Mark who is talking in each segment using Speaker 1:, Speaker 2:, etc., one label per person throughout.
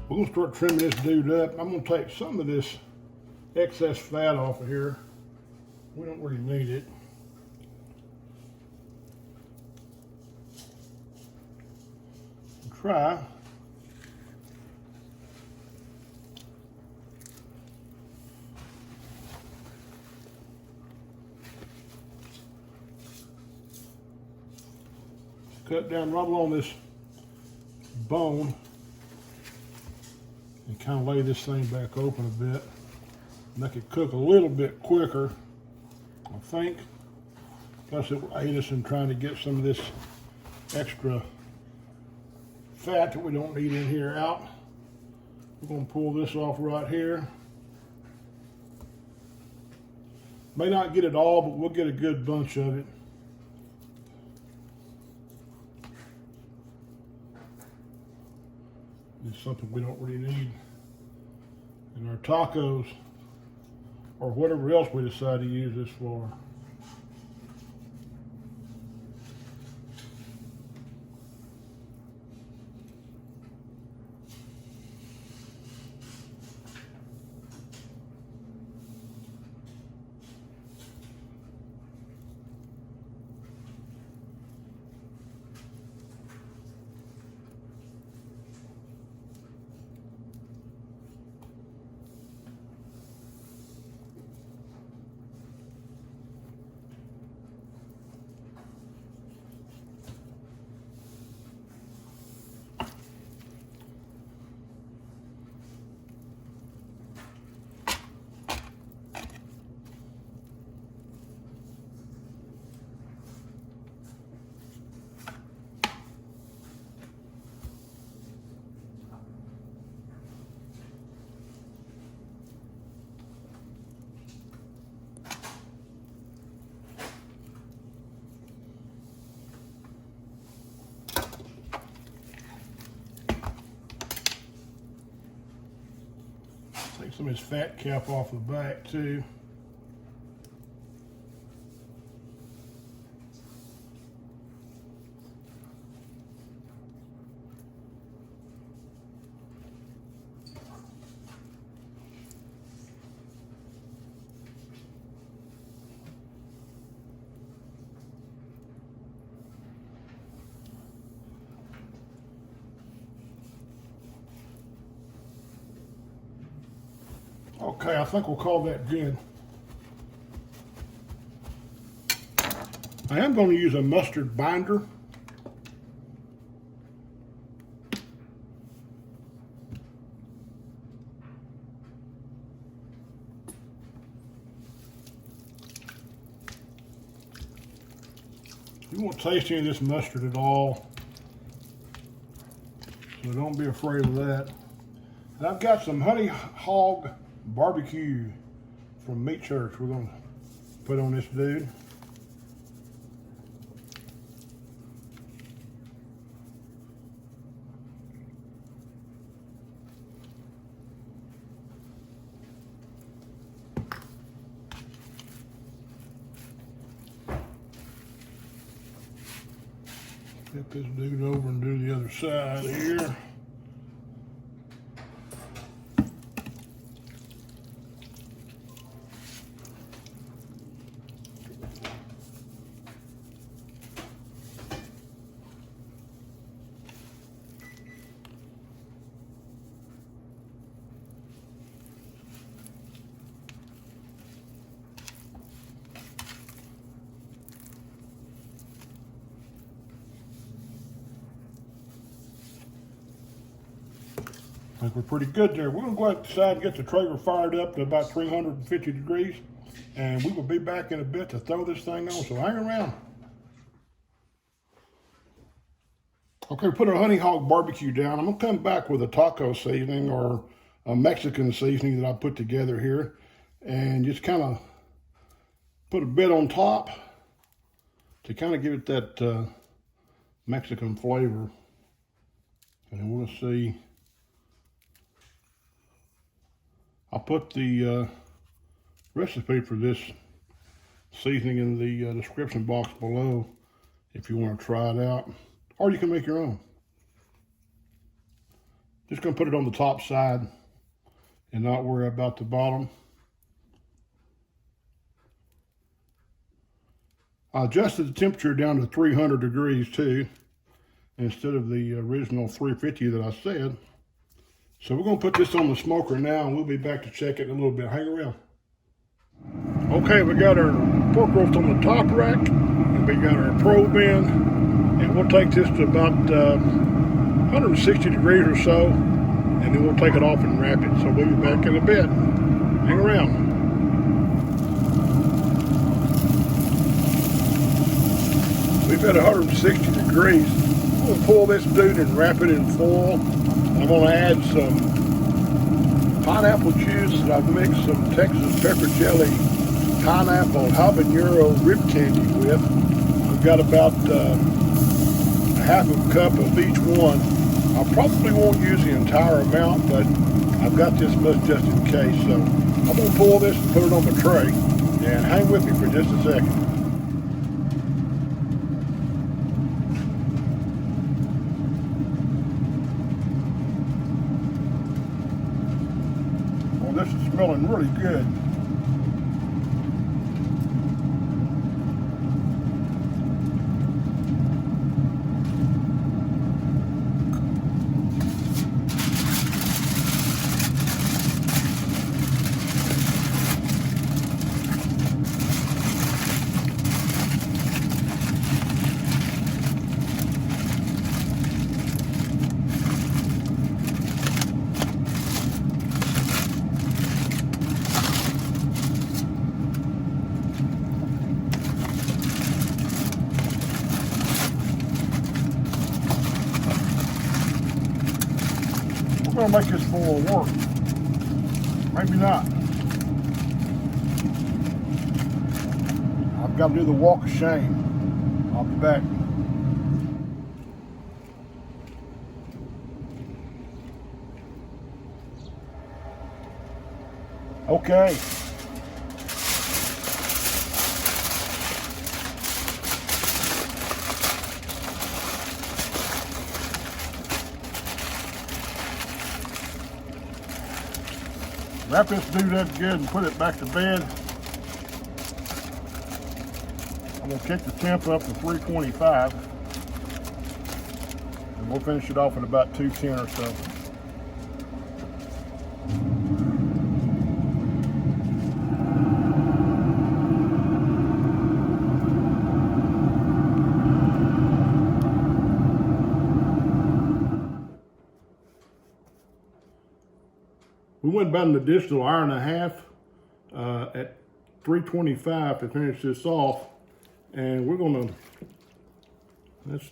Speaker 1: We're gonna start trimming this dude up. I'm gonna take some of this excess fat off of here. We don't really need it. Try. Cut down right along this bone and kind of lay this thing back open a bit. Make it cook a little bit quicker, I think. Plus it will aid us in trying to get some of this extra fat that we don't need in here out. We're going to pull this off right here. May not get it all, but we'll get a good bunch of it. It's something we don't really need in our tacos or whatever else we decide to use this for. Take some of this fat cap off the back too. Okay, I think we'll call that good. I am going to use a mustard binder. You won't taste any of this mustard at all, so don't be afraid of that. And I've got some honey hog barbecue from Meat Church we're going to put on this dude. Flip this dude over and do the other side here. I think we're pretty good there. We're going to go ahead and decide to get the Traeger fired up to about 350 degrees, and we will be back in a bit to throw this thing on, so hang around. Okay, put our honey hog barbecue down. I'm going to come back with a taco seasoning or a Mexican seasoning that I put together here, and just kind of put a bit on top to kind of give it that Mexican flavor. And then we'll see. I'll put the recipe for this seasoning in the description box below if you want to try it out, or you can make your own. Just gonna put it on the top side and not worry about the bottom. I adjusted the temperature down to 300 degrees too, instead of the original 350 that I said. So we're gonna put this on the smoker now, and we'll be back to check it in a little bit. Hang around. Okay, we got our pork roast on the top rack, and we got our probe in, and we'll take this to about 160 degrees or so, and then we'll take it off and wrap it. So we'll be back in a bit. Hang around. We've got 160 degrees. We'll pull this dude and wrap it in foil. I'm going to add some pineapple juice that I've mixed some Texas pepper jelly, pineapple, habanero rib candy with. I've got about a half a cup of each one. I probably won't use the entire amount, but I've got this much just in case. So I'm going to pull this and put it on the tray. And hang with me for just a second. This is smelling really good. We're gonna make this foil work. Maybe not. I've got to do the walk of shame. I'll be back. Okay. Wrap this dude up good and put it back to bed. I'm gonna kick the temp up to 325. And we'll finish it off at about 210 or so. We went about an additional hour and a half at 325 to finish this off. And we're gonna, that's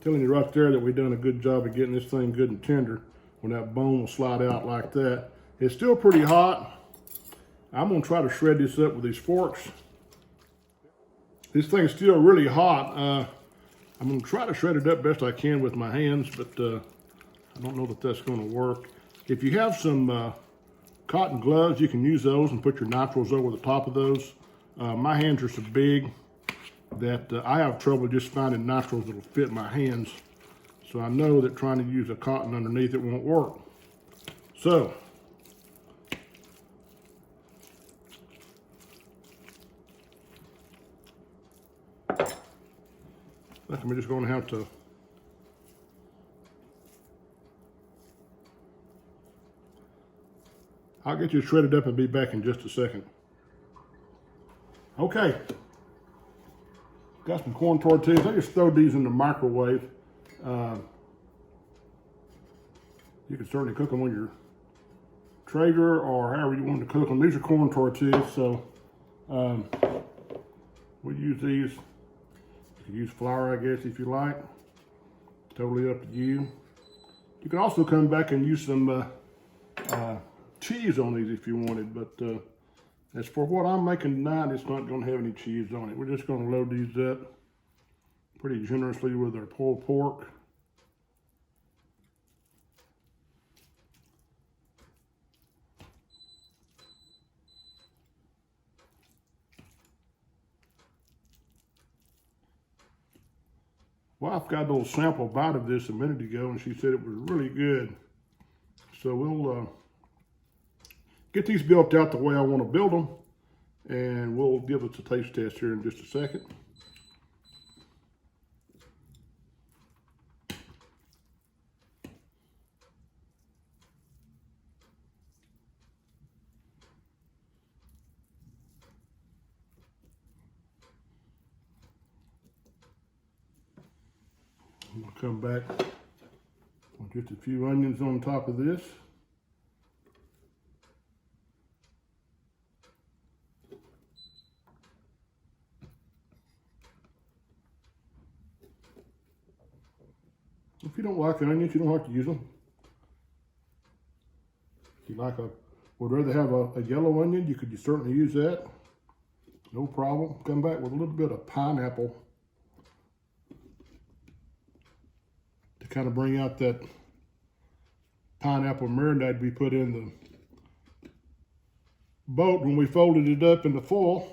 Speaker 1: telling you right there that we've done a good job of getting this thing good and tender when that bone will slide out like that. It's still pretty hot. I'm gonna try to shred this up with these forks. This thing's still really hot. I'm gonna try to shred it up best I can with my hands, but I don't know that that's gonna work. If you have some cotton gloves, you can use those and put your nitrils over the top of those. My hands are so big that I have trouble just finding nitrils that'll fit my hands. So I know that trying to use a cotton underneath it won't work. So, I think I'm just gonna have to I'll get you shredded up and be back in just a second. Okay. Got some corn tortillas. I just throw these in the microwave. You can certainly cook them on your Traeger or however you want to cook them. These are corn tortillas, so we'll use these. You can use flour, I guess, if you like. Totally up to you. You can also come back and use some cheese on these if you wanted, but as for what I'm making tonight, it's not going to have any cheese on it. We're just going to load these up pretty generously with our pulled pork. Wife got a little sample bite of this a minute ago, and she said it was really good. So we'll get these built out the way I want to build them, and we'll give us a taste test here in just a second. I'm going to come back with just a few onions on top of this. If you don't like onions, you don't have to use them. If you would rather have a yellow onion, you could certainly use that. No problem. Come back with a little bit of pineapple to kind of bring out that pineapple marinade we put in the boat when we folded it up in the foil.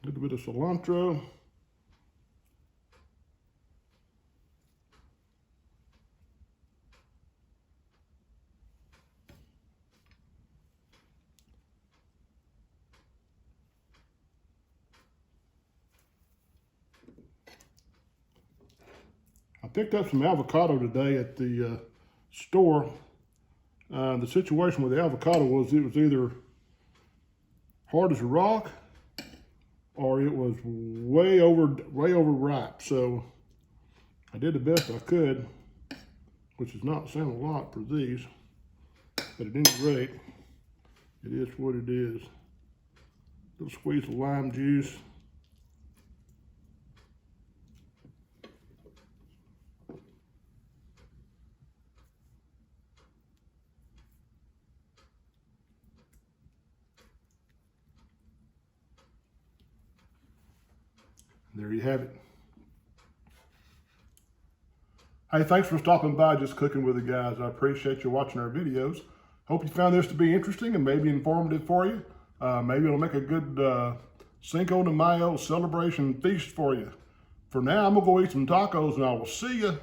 Speaker 1: A little bit of cilantro. I picked up some avocado today at the store. The situation with the avocado was it was either hard as a rock or it was way over ripe. So I did the best I could, which is not saying a lot for these, but at any rate, it is what it is. A little squeeze of lime juice. There you have it. Hey, thanks for stopping by Just Cooking with the Guys. I appreciate you watching our videos. Hope you found this to be interesting and maybe informative for you. Maybe it'll make a good Cinco de Mayo celebration feast for you. For now, I'm going to go eat some tacos, and I will see you